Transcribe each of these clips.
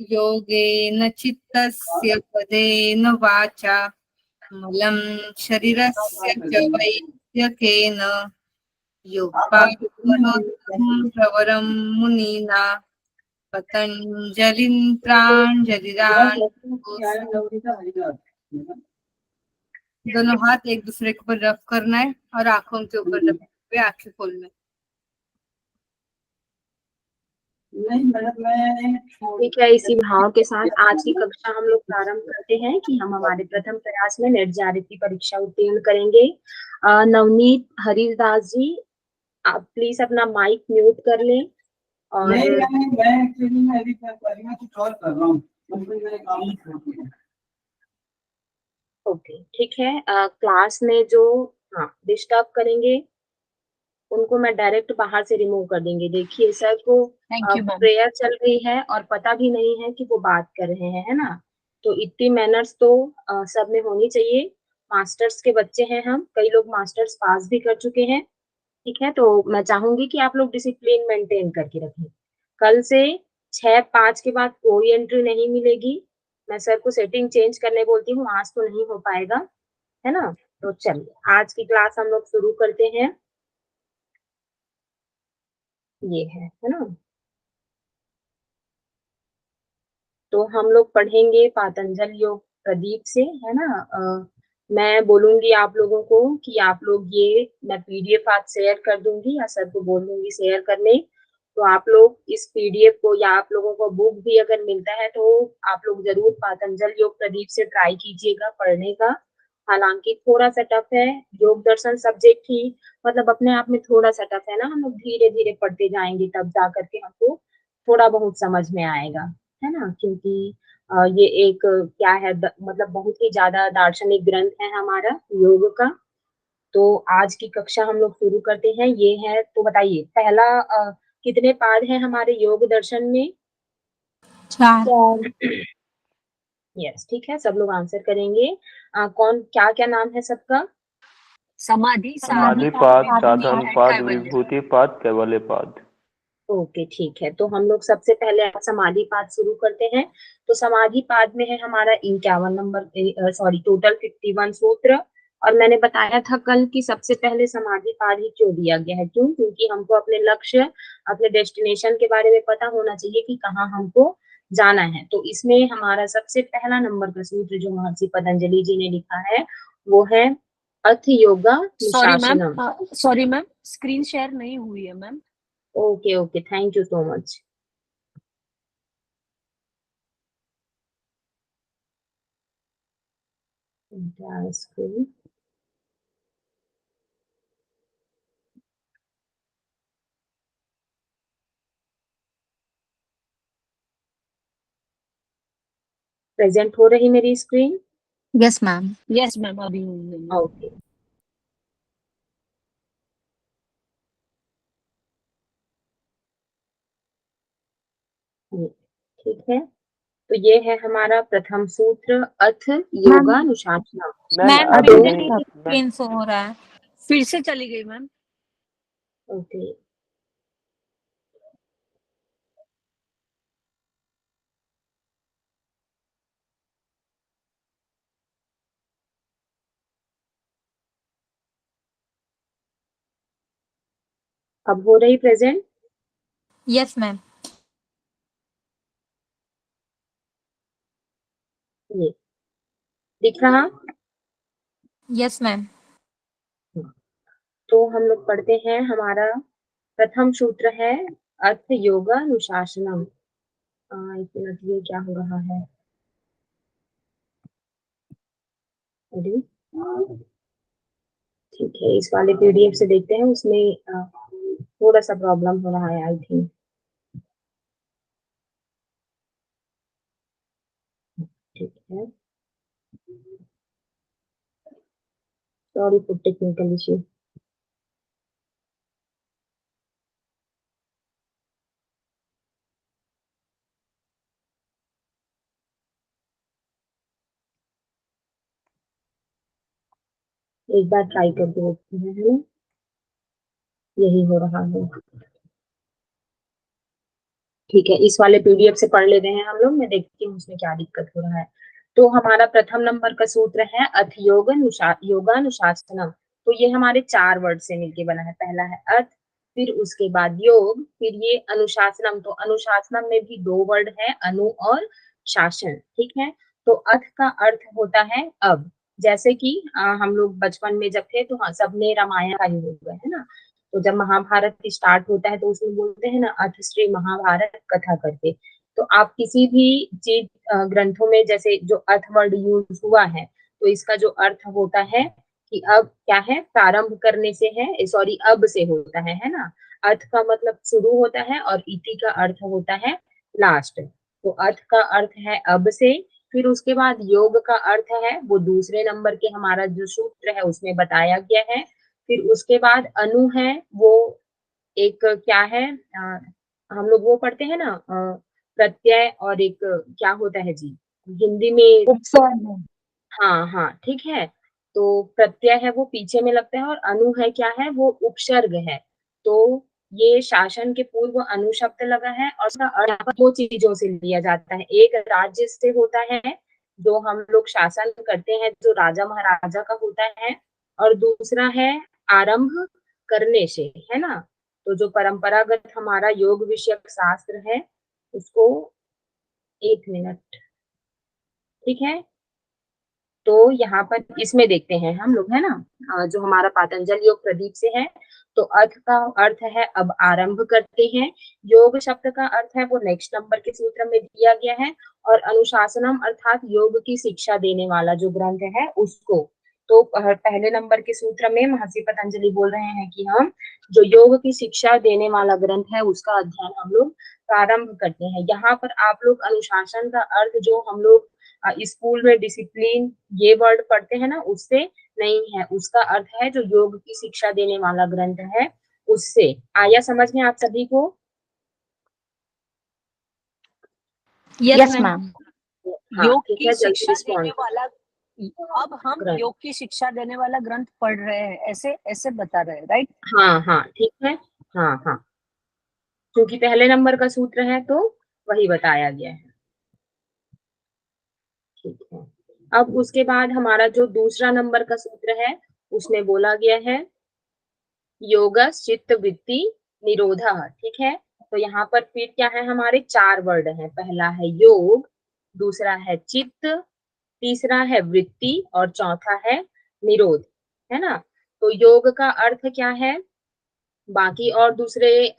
योगेन चित्तस्य पदेन वाचा मलं शरीरस्य च वैद्यकेन योगपाकरोधं प्रवरं मुनीना पतंजलिं प्राञ्जलिरान। दोनों हाथ एक दूसरे के ऊपर रब करना है और आंखों के ऊपर रब पे आंखें खोलना है। ठीक है, इसी भाव के साथ आज की कक्षा हम लोग प्रारंभ करते हैं कि हम हमारे प्रथम प्रयास में नेट जागृति परीक्षा उत्तीर्ण करेंगे। नवनीत हरिदास जी, आप प्लीज अपना माइक म्यूट कर लें। और मैं एक्चुअली मैं अभी कुछ और कर रहा हूँ, मेरे काम ही छोड़ दिया। ओके, ठीक है। क्लास में जो डिस्टर्ब करेंगे उनको मैं डायरेक्ट बाहर से रिमूव कर देंगे। देखिए सर को प्रेयर चल रही है और पता भी नहीं है कि वो बात कर रहे हैं, है ना। तो इतनी मैनर्स तो सब में होनी चाहिए। मास्टर्स के बच्चे हैं हम, कई लोग मास्टर्स पास भी कर चुके हैं। ठीक है, तो मैं चाहूंगी कि आप लोग डिसिप्लिन मेंटेन करके रखें। कल से 6-5 के बाद कोई एंट्री नहीं मिलेगी। मैं सर को सेटिंग चेंज करने बोलती हूँ, आज तो नहीं हो पाएगा, है ना। तो चलिए आज की क्लास हम लोग शुरू करते हैं। ये है ना। तो हम लोग पढ़ेंगे पातंजल योग प्रदीप से, है ना। मैं बोलूंगी आप लोगों को कि आप लोग ये, मैं पीडीएफ आज शेयर कर दूंगी या सर को बोल दूंगी शेयर करने। तो आप लोग इस पीडीएफ को या आप लोगों को बुक भी अगर मिलता है तो आप लोग जरूर पातंजल योग प्रदीप से ट्राई कीजिएगा पढ़ने का। हालांकि थोड़ा सा टफ है, योग दर्शन सब्जेक्ट ही मतलब अपने आप में थोड़ा सा टफ है ना। हम लोग धीरे धीरे पढ़ते जाएंगे तब जा करके हमको थोड़ा बहुत समझ में आएगा, है ना। क्योंकि ये एक क्या है मतलब बहुत ही ज्यादा दार्शनिक ग्रंथ है हमारा योग का। तो आज की कक्षा हम लोग शुरू करते हैं। ये है, तो बताइए पहला कितने पाद हैं हमारे योग दर्शन में? 4। यस, ठीक है, सब लोग आंसर करेंगे। कौन, क्या क्या नाम है सबका? समाधिपाद, साधनपाद, विभूतिपाद, कैवल्यपाद। ओके, ठीक है, तो हम लोग सबसे पहले समाधि पाद शुरू करते हैं। तो समाधि पाद में है हमारा 51 नंबर, सॉरी टोटल 51 सूत्र। और मैंने बताया था कल कि सबसे पहले समाधि पाद ही क्यों दिया गया है, क्यों? क्योंकि हमको अपने लक्ष्य, अपने डेस्टिनेशन के बारे में पता होना चाहिए कि कहाँ हमको जाना है। तो इसमें हमारा सबसे पहला नंबर का सूत्र जो महर्षि पतंजलि जी ने लिखा है वो है अथ योगा निशासनम। सॉरी मैम, स्क्रीन शेयर नहीं हुई है ma'am. Okay okay, thank you so much. Screen present हो रही मेरी screen? Yes ma'am. Yes ma'am, अभी हुई है। ओके, ठीक है, तो ये है हमारा प्रथम सूत्र अथ योगानुशासनम। मैम स्क्रीन शो हो रहा है। फिर से चली गई मैम। ओके, अब हो रही प्रेजेंट? Yes ma'am. ये दिख रहा? Yes ma'am. तो हम लोग पढ़ते हैं, हमारा प्रथम सूत्र है अर्थ योगानुशासनम। एक मिनट, ये क्या हो रहा है? अरे ठीक है, इस वाले पीडीएफ से देखते हैं, उसमें थोड़ा सा प्रॉब्लम हो रहा है आई थिंक। ठीक है, सॉरी फॉर टेक्निकल इश्यू। एक बार ट्राई करके देखते हैं, है ना, यही हो रहा है। ठीक है, इस वाले पीडीएफ से पढ़ लेते हैं हम लोग। मैं देखती हूँ उसमें क्या दिक्कत हो रहा है। तो हमारा प्रथम नंबर का सूत्र है अथ योगानुशासनम। तो ये हमारे 4 वर्ड से मिलके बना है। पहला है अथ, फिर उसके बाद योग, फिर ये अनुशासनम। तो अनुशासनम में भी 2 वर्ड है, अनु और शासन। ठीक है, तो अथ का अर्थ होता है अब। जैसे कि हम लोग बचपन में जब थे तो हाँ सबने रामायण का ही हुआ है ना। तो जब महाभारत स्टार्ट होता है तो उसमें बोलते हैं ना अथ श्री महाभारत कथा करके। तो आप किसी भी चीज ग्रंथों में जैसे जो अथ वर्ड यूज हुआ है तो इसका जो अर्थ होता है कि अब क्या है, प्रारंभ करने से है, सॉरी अब से होता है ना। अथ का मतलब शुरू होता है और इति का अर्थ होता है लास्ट। तो अथ का अर्थ है अब से। फिर उसके बाद योग का अर्थ है वो दूसरे नंबर के हमारा जो सूत्र है उसमें बताया गया है। फिर उसके बाद अनु है वो एक क्या है, हम लोग वो पढ़ते हैं ना प्रत्यय, और एक क्या होता है जी हिंदी में, उपसर्ग। हाँ हाँ ठीक है। तो प्रत्यय है वो पीछे में लगता है और अनु है क्या है, वो उपसर्ग है। तो ये शासन के पूर्व अनु शब्द लगा है और उसका अर्थ 2 चीजों से लिया जाता है। एक राज्य से होता है, जो हम लोग शासन करते हैं जो राजा महाराजा का होता है, और दूसरा है आरंभ करने से, है ना। तो जो परंपरागत हमारा योग विषयक शास्त्र है उसको, 1 मिनट, ठीक है। तो यहाँ पर इसमें देखते हैं हम लोग, है ना, जो हमारा पातंजल योग प्रदीप से है। तो अर्थ का अर्थ है अब आरंभ करते हैं। योग शब्द का अर्थ है वो नेक्स्ट नंबर के सूत्र में दिया गया है। और अनुशासनम अर्थात योग की शिक्षा देने वाला जो ग्रंथ है उसको। तो पहले नंबर के सूत्र में महर्षि पतंजलि बोल रहे हैं कि हम जो योग की शिक्षा देने वाला ग्रंथ है उसका अध्ययन हम लोग प्रारंभ करते हैं। यहाँ पर आप लोग अनुशासन का अर्थ जो हम लोग स्कूल में डिसिप्लिन ये वर्ड पढ़ते हैं ना उससे नहीं है, उसका अर्थ है जो योग की शिक्षा देने वाला ग्रंथ है उससे। आया समझ में आप सभी को? Yes ma'am. हाँ योग ठीक की है, जल्दी शिक्षा देने रिस्पॉन्ड वाला, अब हम ग्रंथ। योग की शिक्षा देने वाला ग्रंथ पढ़ रहे हैं, ऐसे ऐसे बता रहे हैं, राइट? हाँ हाँ ठीक है, हाँ हाँ, क्योंकि पहले नंबर का सूत्र है तो वही बताया गया है। ठीक है, अब उसके बाद हमारा जो दूसरा नंबर का सूत्र है उसमें बोला गया है योग चित्त वृत्ति निरोधा। ठीक है, तो यहाँ पर फिर क्या है, हमारे 4 वर्ड हैं। पहला है योग, दूसरा है चित्त, तीसरा है वृत्ति और चौथा है निरोध, है ना। तो योग का अर्थ क्या है, बाकी और दूसरे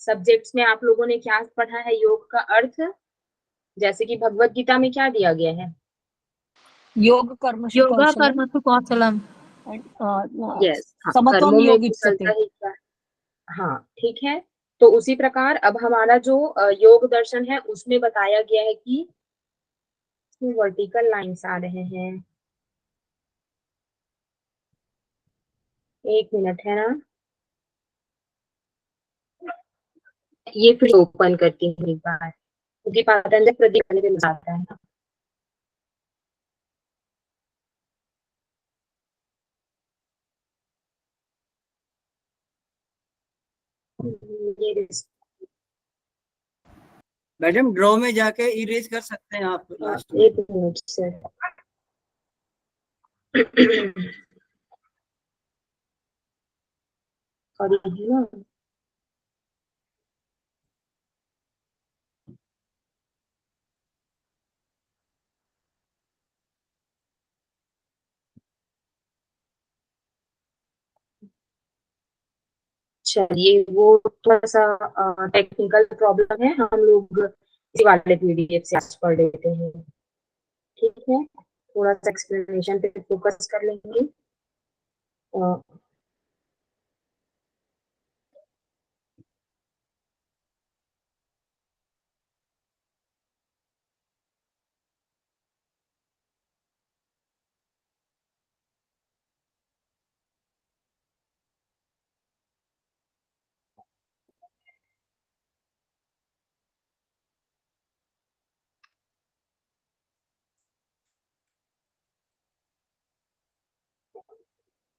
सब्जेक्ट्स में आप लोगों ने क्या पढ़ा है योग का अर्थ? जैसे कि भगवत गीता में क्या दिया गया है, योग कर्मसु योगा कौशलम कर्मसु कौशलम। एंड यस हाँ, समत्वम कर्मों में योगिच्यते। कुशलता ही क्या, हाँ ठीक है। तो उसी प्रकार अब हमारा जो योग दर्शन है उसमें बताया गया है कि वर्टिकल लाइंस आ रहे हैं, 1 मिनट, है ना। ये फिर ओपन करती हूँ एक बार, क्योंकि पातंजल प्रदीप में आता है ना। ये मैडम ड्रॉ में जाके इरेज कर सकते हैं आप लास्ट में। 1 मिनट से और ये है ना, चलिए वो थोड़ा सा टेक्निकल प्रॉब्लम है, हम लोग इसी वाले पीडीएफ से आज पढ़ लेते हैं। ठीक है, थोड़ा सा एक्सप्लेनेशन पे फोकस कर लेंगे। अ,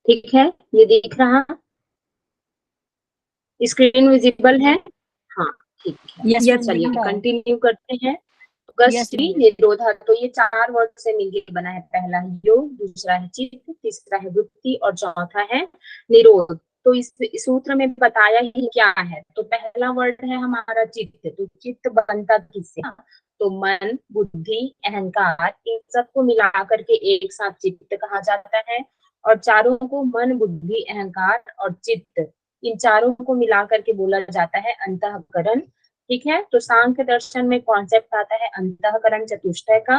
ठीक है, ये दिख रहा, स्क्रीन विजिबल है? हाँ ठीक है, Yes, या ma'am, चलिए लिखा है। कंटिन्यू करते हैं। Yes, गस्त्री ma'am. निरोधा, तो ये 4 वर्ड से मिलकर बना है। पहला है योग, दूसरा है चित्त, तीसरा है वृत्ति और चौथा है निरोध। तो इस सूत्र में बताया ही क्या है। तो पहला वर्ड है हमारा चित्त। तो चित्त बनता किससे? तो मन, बुद्धि, अहंकार, इन सबको मिला करके एक साथ चित्त कहा जाता है। और चारों को, मन, बुद्धि, अहंकार और चित्त, इन चारों को मिला करके बोला जाता है अंतःकरण। ठीक है, तो सांख्य दर्शन में कॉन्सेप्ट आता है अंतःकरण चतुष्टय का।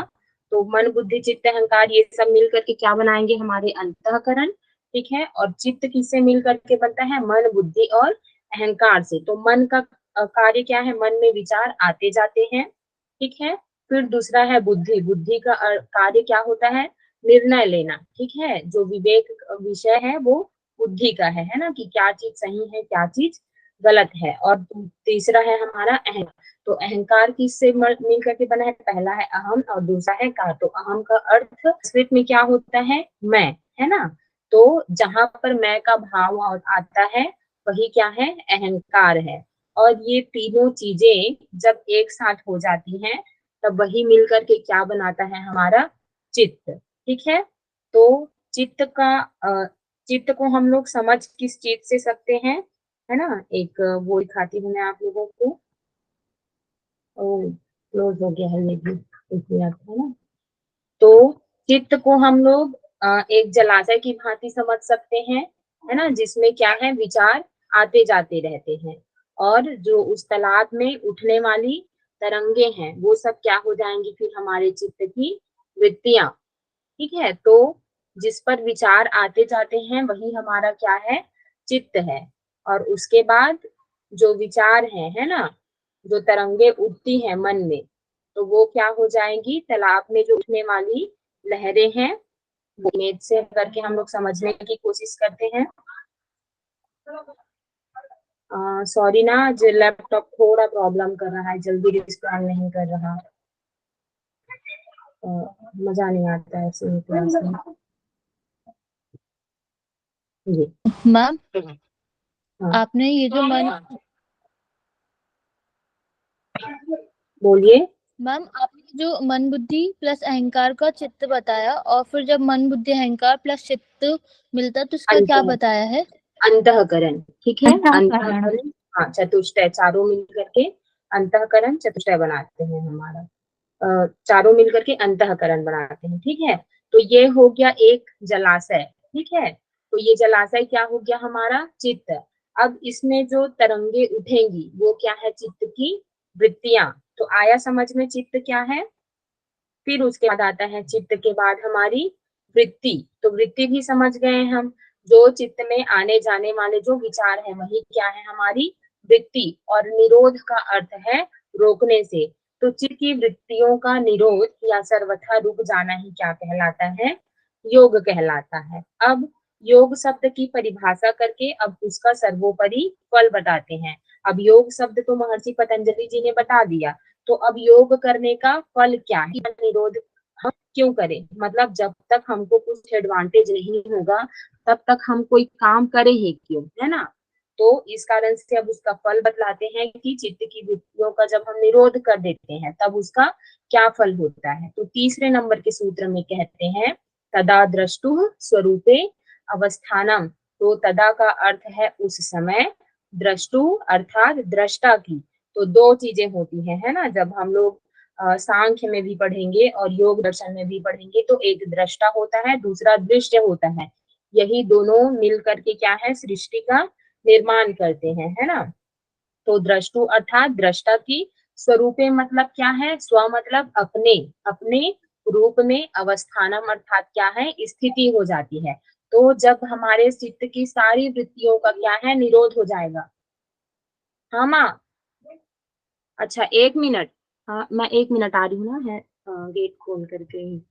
तो मन, बुद्धि, चित्त, अहंकार ये सब मिल करके क्या बनाएंगे? हमारे अंतःकरण। ठीक है, और चित्त किससे मिल करके बनता है? मन, बुद्धि और अहंकार से। तो मन का कार्य क्या है? मन में विचार आते जाते हैं। ठीक है, फिर दूसरा है बुद्धि। बुद्धि का कार्य क्या होता है? निर्णय लेना। ठीक है, जो विवेक विषय है वो बुद्धि का है ना, कि क्या चीज सही है, क्या चीज गलत है। और तीसरा है हमारा अहंकार। तो अहंकार किससे मिल करके बना है? पहला है अहम और दूसरा है कार। तो अहम का अर्थ संस्कृत में क्या होता है? मैं, है ना। तो जहां पर मैं का भाव आता है वही क्या है? अहंकार है। और ये तीनों चीजें जब एक साथ हो जाती हैं तब वही मिलकर के क्या बनाता है? हमारा चित्त। ठीक है, तो चित्त का चित्त को हम लोग समझ किस चीज से सकते हैं, है ना। एक वो दिखाती हूँ मैं आप लोगों को। क्लोज हो गया है ये भी, एक मिनट, है ना। तो चित्त को हम लोग एक जलाशय की भांति समझ सकते हैं, है ना, जिसमें क्या है? विचार आते जाते रहते हैं। और जो उस तालाब में उठने वाली तरंगे हैं वो सब क्या हो जाएंगी? फिर हमारे चित्त की वृत्तियां। ठीक है, तो जिस पर विचार आते जाते हैं वही हमारा क्या है? चित्त है। और उसके बाद जो विचार है ना, जो तरंगे उठती हैं मन में, तो वो क्या हो जाएंगी? तालाब में जो उठने वाली लहरें हैं। वो इमेज से करके हम लोग समझने की कोशिश करते हैं। सॉरी ना, आज लैपटॉप थोड़ा प्रॉब्लम कर रहा है, जल्दी रिस्पॉन्ड नहीं कर रहा। मजा नहीं आता है ऐसे क्लास में जी। मैम, हाँ, आपने ये जो मन बोलिए। मैम आपने जो मन बुद्धि प्लस अहंकार का चित्त बताया, और फिर जब मन बुद्धि अहंकार प्लस चित्त मिलता तो उसका क्या अंत बताया है? अंतःकरण। ठीक है, अंतःकरण। अंतःकरण। हाँ, चतुष्टय, चारों मिलकर के अंतःकरण चतुष्टय बनाते हैं हमारा। चारों मिलकर के अंतःकरण बनाते हैं। ठीक है, तो ये हो गया एक जलाशय। ठीक है, तो ये जलाशय क्या हो गया? हमारा चित्त। अब इसमें जो तरंगे उठेंगी वो क्या है? चित्त की वृत्तियां। तो आया समझ में चित्त क्या है? फिर उसके बाद आता है चित्त के बाद हमारी वृत्ति। तो वृत्ति भी समझ गए हम। जो चित्त में आने जाने वाले जो विचार है वही क्या है? हमारी वृत्ति। और निरोध का अर्थ है रोकने से। तो चित्त की वृत्तियों का निरोध या सर्वथा रुक जाना ही क्या कहलाता है? योग कहलाता है। अब योग शब्द की परिभाषा करके अब उसका सर्वोपरि फल बताते हैं। अब योग शब्द तो महर्षि पतंजलि जी ने बता दिया। तो अब योग करने का फल क्या है? निरोध हम क्यों करें? मतलब जब तक हमको कुछ एडवांटेज नहीं होगा तब तक हम कोई काम करें ही क्यों, है ना। तो इस कारण से अब उसका फल बतलाते हैं कि चित्त की वृत्तियों का जब हम निरोध कर देते हैं तब उसका क्या फल होता है। तो तीसरे नंबर के सूत्र में कहते हैं तदा द्रष्टु स्वरूपे अवस्थानम। तो तदा का अर्थ है उस समय, द्रष्टु अर्थात दृष्टा की। तो दो चीजें होती हैं, है ना। जब हम लोग सांख्य में भी पढ़ेंगे और योग दर्शन में भी पढ़ेंगे तो एक दृष्टा होता है, दूसरा दृश्य होता है। यही दोनों मिल करके क्या है? सृष्टि का निर्माण करते हैं, है ना। तो द्रष्टु अर्थात दृष्टा की, स्वरूपे मतलब क्या है? स्व मतलब अपने, अपने रूप में, अवस्थानम अर्थात क्या है? स्थिति हो जाती है। तो जब हमारे चित्त की सारी वृत्तियों का क्या है? निरोध हो जाएगा। हाँ माँ, अच्छा 1 मिनट। हाँ, मैं 1 मिनट आ रही हूँ ना, है गेट खोल करके ही।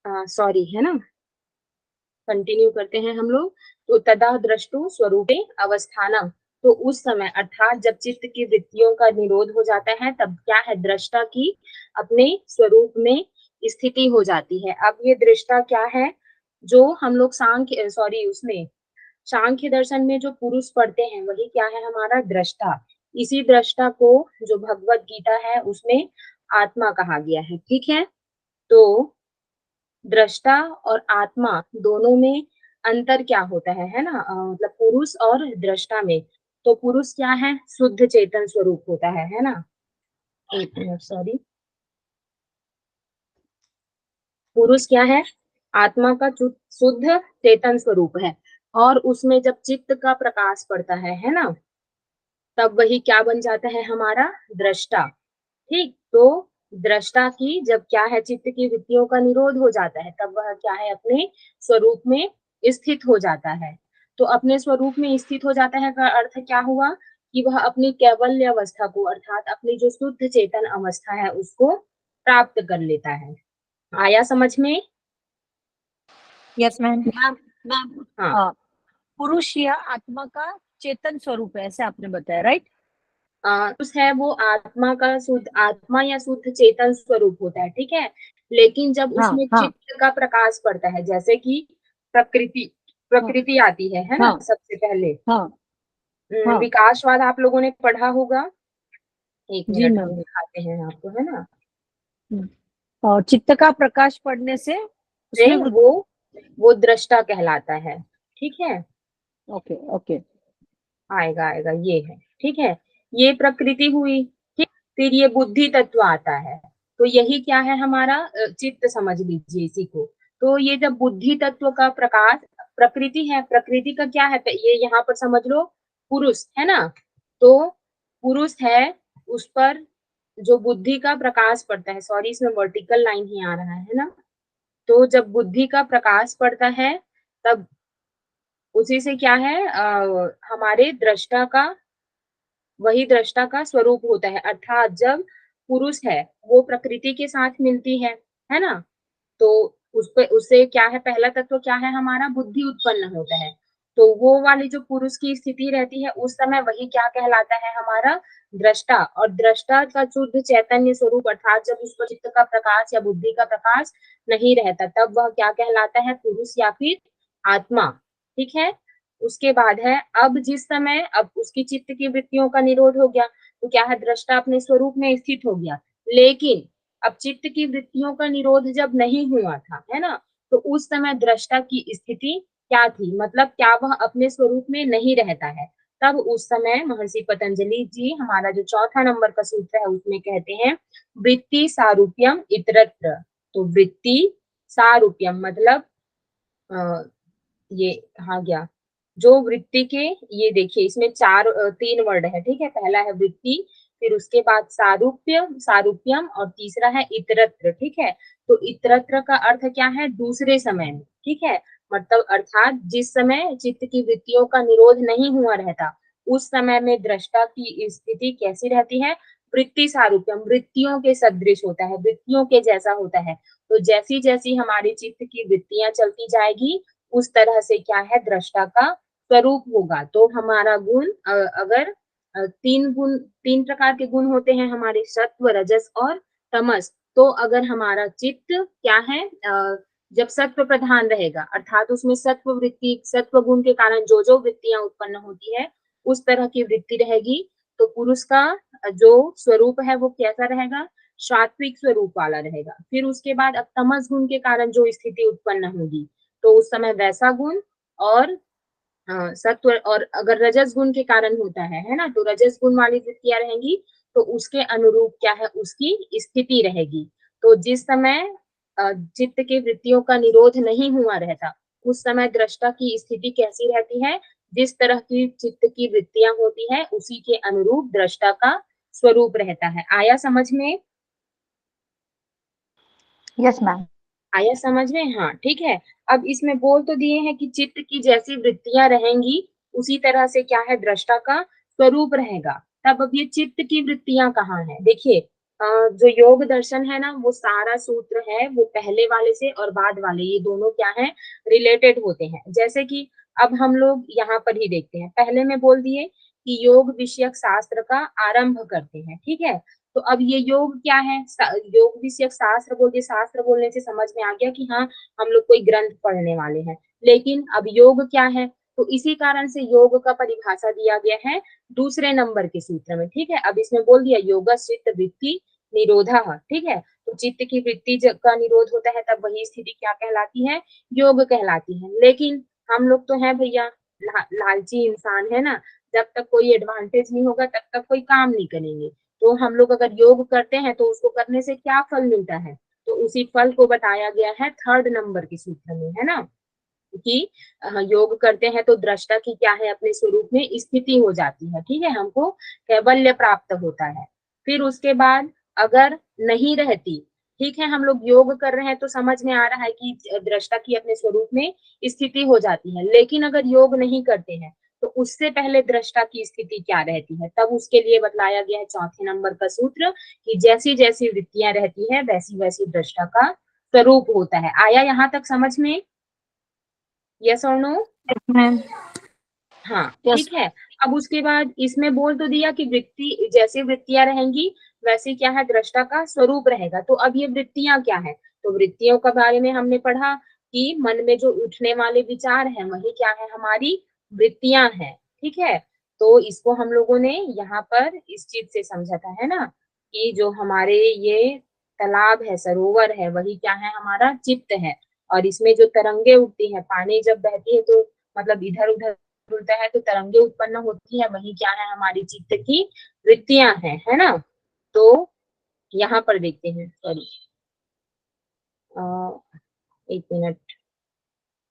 सॉरी, है ना, कंटिन्यू करते हैं हम लोग। तो तदा दृष्टु स्वरूपे अवस्थानम, तो उस समय अर्थात जब चित्त की वृत्तियों का निरोध हो जाता है तब क्या है, दृष्टा की अपने स्वरूप में स्थिति हो जाती है। अब ये दृष्टा क्या है, जो हम लोग उसमें सांख्य दर्शन में जो पुरुष पढ़ते हैं वही क्या है, हमारा दृष्टा। इसी दृष्टा को जो भगवत गीता है उसमें आत्मा कहा गया है। ठीक है, तो दृष्टा और आत्मा दोनों में अंतर क्या होता है ना, मतलब पुरुष और दृष्टा में। तो पुरुष क्या है, शुद्ध चेतन स्वरूप होता है ना। एक मिनट, सॉरी, पुरुष क्या है, आत्मा का शुद्ध चेतन स्वरूप है, और उसमें जब चित्त का प्रकाश पड़ता है ना, तब वही क्या बन जाता है, हमारा दृष्टा। ठीक, तो दृष्टा की जब क्या है, चित्त की वृत्तियों का निरोध हो जाता है तब वह क्या है, अपने स्वरूप में स्थित हो जाता है। तो अपने स्वरूप में स्थित हो जाता है का अर्थ क्या हुआ, कि वह अपनी कैवल्य अवस्था को अर्थात अपनी जो शुद्ध चेतन अवस्था है उसको प्राप्त कर लेता है। आया समझ में? Yes ma'am. मैम हाँ, पुरुष या आत्मा का चेतन स्वरूप है, ऐसे आपने बताया, राइट? पुरुष है वो आत्मा का शुद्ध आत्मा या शुद्ध चेतन स्वरूप होता है। ठीक है, लेकिन जब हाँ, उसमें हाँ, चित्त का प्रकाश पड़ता है, जैसे कि प्रकृति आती है ना, हाँ, सबसे पहले हाँ, हाँ, विकासवाद आप लोगों ने पढ़ा होगा। एक जी मिनट, मैम। हम दिखाते हैं आपको, है ना। और चित्त का प्रकाश पड़ने से उसमें वो दृष्टा कहलाता है। ठीक है, ओके, ओके। आएगा आएगा, ये है। ठीक है, ये प्रकृति हुई। ठीक, फिर ये बुद्धि तत्व आता है, तो यही क्या है, हमारा चित्त समझ लीजिए इसी को। तो ये जब बुद्धि तत्व का प्रकाश, प्रकृति है, प्रकृति का क्या है, ये यहाँ पर समझ लो पुरुष है ना, तो पुरुष है, उस पर जो बुद्धि का प्रकाश पड़ता है, सॉरी इसमें वर्टिकल लाइन ही आ रहा है ना, तो जब बुद्धि का प्रकाश पड़ता है तब उसी से क्या है, हमारे दृष्टा का, वही दृष्टा का स्वरूप होता है। अर्थात जब पुरुष है वो प्रकृति के साथ मिलती है ना, तो उस पे उससे क्या है, पहला तत्व क्या है, हमारा बुद्धि उत्पन्न होता है। तो वो वाली जो पुरुष की स्थिति रहती है उस समय वही क्या कहलाता है, हमारा दृष्टा। और दृष्टा का शुद्ध चैतन्य स्वरूप अर्थात जब उस पर चित्त का प्रकाश या बुद्धि का प्रकाश नहीं रहता तब वह क्या कहलाता है, पुरुष या फिर आत्मा। ठीक है, उसके बाद है, अब जिस समय अब उसकी चित्त की वृत्तियों का निरोध हो गया तो क्या है, दृष्टा अपने स्वरूप में स्थित हो गया। लेकिन अब चित्त की वृत्तियों का निरोध जब नहीं हुआ था, है ना, तो उस समय दृष्टा की स्थिति क्या थी, मतलब क्या वह अपने स्वरूप में नहीं रहता है। तब उस समय महर्षि पतंजलि जी हमारा जो चौथा नंबर का सूत्र है उसमें कहते हैं वृत्ति सारूप्यम इतरत्र। तो वृत्ति सारूप्यम मतलब ये हाँ गया, जो वृत्ति के, ये देखिए इसमें तीन वर्ड है। ठीक है, पहला है वृत्ति, फिर उसके बाद सारूप्यम और तीसरा है इतरत्र। ठीक है, तो इतरत्र का अर्थ क्या है, दूसरे समय में। ठीक है, मतलब अर्थात जिस समय चित्त की वृत्तियों का निरोध नहीं हुआ रहता उस समय में दृष्टा की स्थिति कैसी रहती है, वृत्ति सारूप्यम, वृत्तियों के सदृश होता है, वृत्तियों के जैसा होता है। तो जैसी जैसी हमारी चित्त की वृत्तियां चलती जाएगी उस तरह से क्या है, दृष्टा का स्वरूप होगा। तो हमारा गुण अगर तीन प्रकार के गुण होते हैं हमारे, सत्व, रजस और तमस। तो अगर हमारा चित्त क्या है, जब सत्व प्रधान रहेगा अर्थात उसमें सत्व वृत्ति, सत्व गुण के कारण जो जो वृत्तियां उत्पन्न होती है उस तरह की वृत्ति रहेगी, तो पुरुष का जो स्वरूप है वो कैसा रहेगा, सात्विक स्वरूप वाला रहेगा। फिर उसके बाद अब तमस गुण के कारण जो स्थिति उत्पन्न होगी तो उस समय वैसा गुण, और सत्व, और अगर रजस गुण के कारण होता है ना, तो रजस गुण वाली वृत्तियां रहेंगी तो उसके अनुरूप क्या है, उसकी स्थिति रहेगी। तो जिस समय चित्त की वृत्तियों का निरोध नहीं हुआ रहता उस समय दृष्टा की स्थिति कैसी रहती है, जिस तरह की चित्त की वृत्तियां होती है उसी के अनुरूप दृष्टा का स्वरूप रहता है। आया समझ में? Yes ma'am. आया समझ में? हाँ, ठीक है। अब इसमें बोल तो दिए हैं कि चित्त की जैसी वृत्तियां रहेंगी उसी तरह से क्या है, दृष्टा का स्वरूप रहेगा। तब अब ये चित्त की वृत्तियां कहाँ है, देखिए जो योग दर्शन है ना, वो सारा सूत्र है वो पहले वाले से और बाद वाले, ये दोनों क्या है, रिलेटेड होते हैं। जैसे कि अब हम लोग यहाँ पर ही देखते हैं, पहले में बोल दिए कि योग विषयक शास्त्र का आरंभ करते हैं, ठीक है। तो अब ये योग क्या है, योग विषयक शास्त्र बोलते, शास्त्र बोलने से समझ में आ गया कि हाँ हम लोग कोई ग्रंथ पढ़ने वाले हैं। लेकिन अब योग क्या है, तो इसी कारण से योग का परिभाषा दिया गया है दूसरे नंबर के सूत्र में, ठीक है। अब इसमें बोल दिया योगश्चित्त वृत्ति निरोधा, ठीक है। तो चित्त की वृत्ति का निरोध होता है, तब वही स्थिति क्या कहलाती है, योग कहलाती है। लेकिन हम लोग तो हैं भैया लालची इंसान है ना, जब तक कोई एडवांटेज नहीं होगा तब तक कोई काम नहीं करेंगे। तो हम लोग अगर योग करते हैं तो उसको करने से क्या फल मिलता है, तो उसी फल को बताया गया है थर्ड नंबर के सूत्र में, है ना, कि योग करते हैं तो दृष्टा की क्या है, अपने स्वरूप में स्थिति हो जाती है, ठीक है, हमको कैवल्य प्राप्त होता है। फिर उसके बाद अगर नहीं रहती, ठीक है, हम लोग योग कर रहे हैं तो समझ में आ रहा है कि दृष्टा की अपने स्वरूप में स्थिति हो जाती है। लेकिन अगर योग नहीं करते हैं तो उससे पहले दृष्टा की स्थिति क्या रहती है, तब उसके लिए बतलाया गया है चौथे नंबर का सूत्र कि जैसी जैसी वृत्तियां रहती है वैसी वैसी दृष्टा का स्वरूप होता है। आया यहाँ तक समझ में, यस और नो? हाँ, ठीक है। अब उसके बाद इसमें बोल तो दिया कि वृत्ति, जैसे वृत्तियां रहेंगी वैसे क्या है, दृष्टा का स्वरूप रहेगा। तो अब ये वृत्तियां क्या है, तो वृत्तियों के बारे में हमने पढ़ा कि मन में जो उठने वाले विचार है वही क्या है, हमारी वृत्तियां हैं, ठीक है। तो इसको हम लोगों ने यहाँ पर इस चीज से समझा था, है ना, कि जो हमारे ये तालाब है, सरोवर है, वही क्या है, हमारा चित्त है। और इसमें जो तरंगे उठती है, पानी जब बहती है तो मतलब इधर उधर उड़ता है तो तरंगे उत्पन्न होती है, वही क्या है, हमारी चित्त की वृत्तियां हैं, है ना। तो यहाँ पर देखते हैं, सॉरी एक मिनट।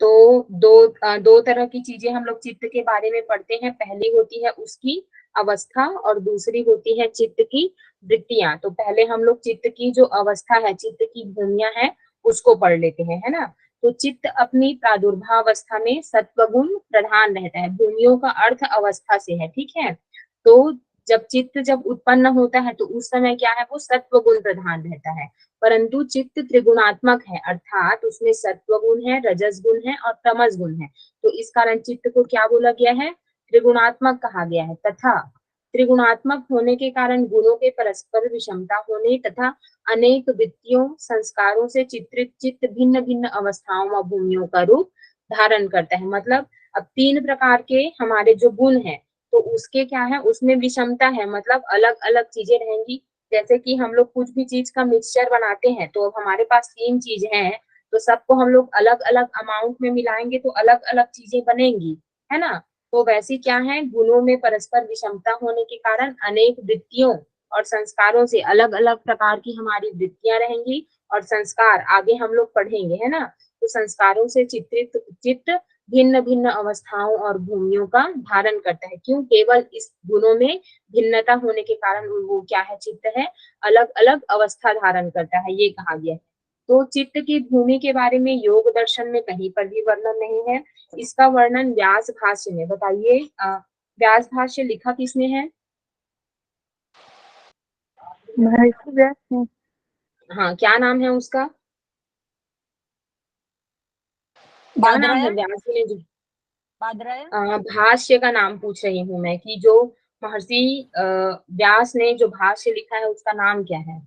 तो दो तरह की चीजें हम लोग चित्त के बारे में पढ़ते हैं, पहली होती है उसकी अवस्था और दूसरी होती है चित्त की वृत्तियां। तो पहले हम लोग चित्त की जो अवस्था है, चित्त की भूमियां है, उसको पढ़ लेते हैं, है ना। तो चित्त अपनी प्रादुर्भाव अवस्था में सत्वगुण प्रधान रहता है, भूमियों का अर्थ अवस्था से है, ठीक है। तो जब उत्पन्न होता है तो उस समय क्या है, वो सत्वगुण प्रधान रहता है। परंतु चित्त त्रिगुणात्मक है, अर्थात उसमें सत्व गुण है, रजस गुण है और तमस गुण है। तो इस कारण चित्त को क्या बोला गया है, त्रिगुणात्मक कहा गया है। तथा त्रिगुणात्मक होने के कारण गुणों के परस्पर विषमता होने तथा अनेक वृत्तियों संस्कारों से चित्रित चित्त भिन्न भिन्न अवस्थाओं व भूमियों का रूप धारण करता है। मतलब अब 3 प्रकार के हमारे जो गुण है, तो उसके क्या है, उसमें विषमता है, मतलब अलग अलग चीजें रहेंगी। जैसे कि हम लोग कुछ भी चीज का मिक्सचर बनाते हैं, तो अब हमारे पास 3 चीज हैं, तो सबको हम लोग अलग अलग अमाउंट में मिलाएंगे तो अलग अलग चीजें बनेंगी, है ना। तो वैसे क्या है, गुणों में परस्पर विषमता होने के कारण अनेक वृत्तियों और संस्कारों से अलग अलग प्रकार की हमारी वृत्तियां रहेंगी। और संस्कार आगे हम लोग पढ़ेंगे, है ना। तो संस्कारों से चित्रित चित्त भिन्न भिन्न अवस्थाओं और भूमियों का धारण करता है। क्यों, केवल इस गुणों में भिन्नता होने के कारण वो क्या है, चित्त है, अलग अलग अवस्था धारण करता है, ये कहा गया है। तो चित्त की भूमि के बारे में योग दर्शन में कहीं पर भी वर्णन नहीं है। इसका वर्णन व्यास भाष्य में, बताइए व्यास भाष्य लिखा किसने है? महर्षि व्यास ने। हाँ, क्या नाम है उसका, क्या नाम है व्यास ने जो भाष्य का नाम पूछ रही हूँ मैं, कि जो महर्षि व्यास ने जो भाष्य लिखा है उसका नाम क्या है?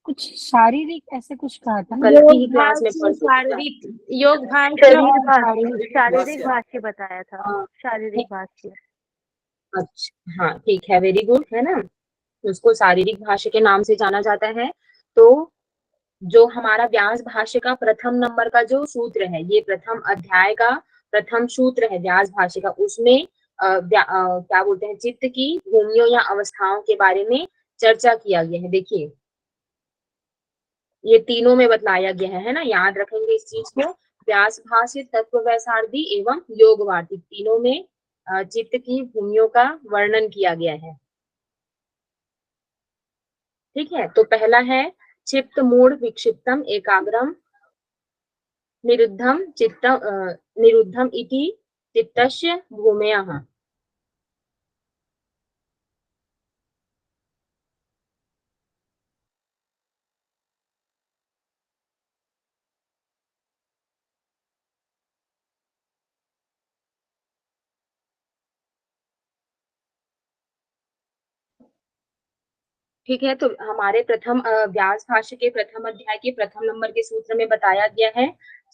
कुछ शारीरिक ऐसे कुछ कहा था ना। कल की ही क्लास में पढ़ शारीरिक योग शारीरिक भाष्य बताया था, शारीरिक भाष्य। अच्छा, हाँ ठीक है, वेरी गुड, है ना। उसको शारीरिक भाष्य के नाम से जाना जाता है। तो जो हमारा व्यास भाष्य का प्रथम नंबर का जो सूत्र है, ये प्रथम अध्याय का प्रथम सूत्र है व्यास भाष्य का, उसमें क्या बोलते हैं, चित्त की भूमियों या अवस्थाओं के बारे में चर्चा किया गया है। देखिए ये तीनों में बतलाया गया है ना, याद रखेंगे इस चीज को। व्यास भाष्य, तत्व वैसारधी एवं योग वार्तिक, तीनों में चित्त की भूमियों का वर्णन किया गया है, ठीक है। तो पहला है चित्त मूढ़ विक्षिप्तम एकाग्रम निरुद्धम निरुद्धम इति चित्तस्य भूमयः। ठीक है, तो हमारे प्रथम व्यास भाष्य के प्रथम अध्याय के प्रथम नंबर के सूत्र में बताया गया है,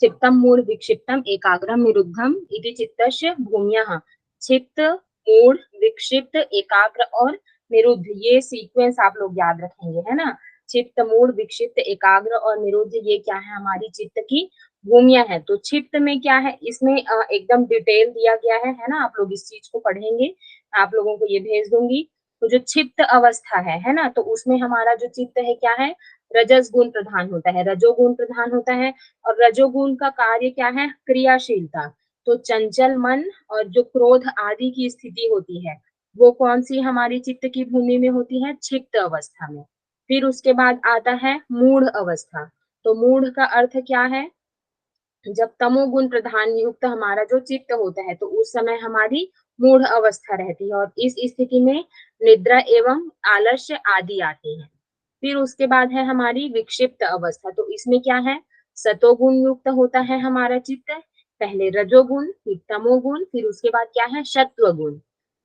चित्तम मूढ़ विक्षिप्तम एकाग्रम निरुद्धम इति चित्तस्य भूम्यः। चित्त, मूढ़, विक्षिप्त, एकाग्र और निरुद्ध, ये सीक्वेंस आप लोग याद रखेंगे, है ना। चित्त, मूढ़, विक्षिप्त, एकाग्र और निरुद्ध, ये क्या है, हमारी चित्त की भूमिया है। तो चित्त में क्या है, इसमें एकदम डिटेल दिया गया है ना। आप लोग इस चीज को पढ़ेंगे, आप लोगों को ये भेज दूंगी। तो जो चित्त अवस्था है ना, तो उसमें हमारा जो चित्त है क्या है, रजस गुण प्रधान होता है, रजोगुण प्रधान होता है। और रजोगुण का कार्य क्या है, क्रियाशीलता। तो चंचल मन और जो क्रोध आदि की स्थिति होती है, वो कौन सी हमारी चित्त की भूमि में होती है, चित्त अवस्था में। फिर उसके बाद आता है मूढ़ अवस्था। तो मूढ़ का अर्थ क्या है, जब तमोगुण प्रधान युक्त हमारा जो चित्त होता है, तो उस समय हमारी मूढ़ अवस्था रहती है और इस स्थिति में निद्रा एवं आलस्य आदि आते हैं। फिर उसके बाद है हमारी विक्षिप्त अवस्था। तो इसमें क्या है, सतोगुण युक्त होता है हमारा चित्त, पहले रजोगुण, फिर तमोगुण, फिर उसके बाद क्या है, सत्वगुण।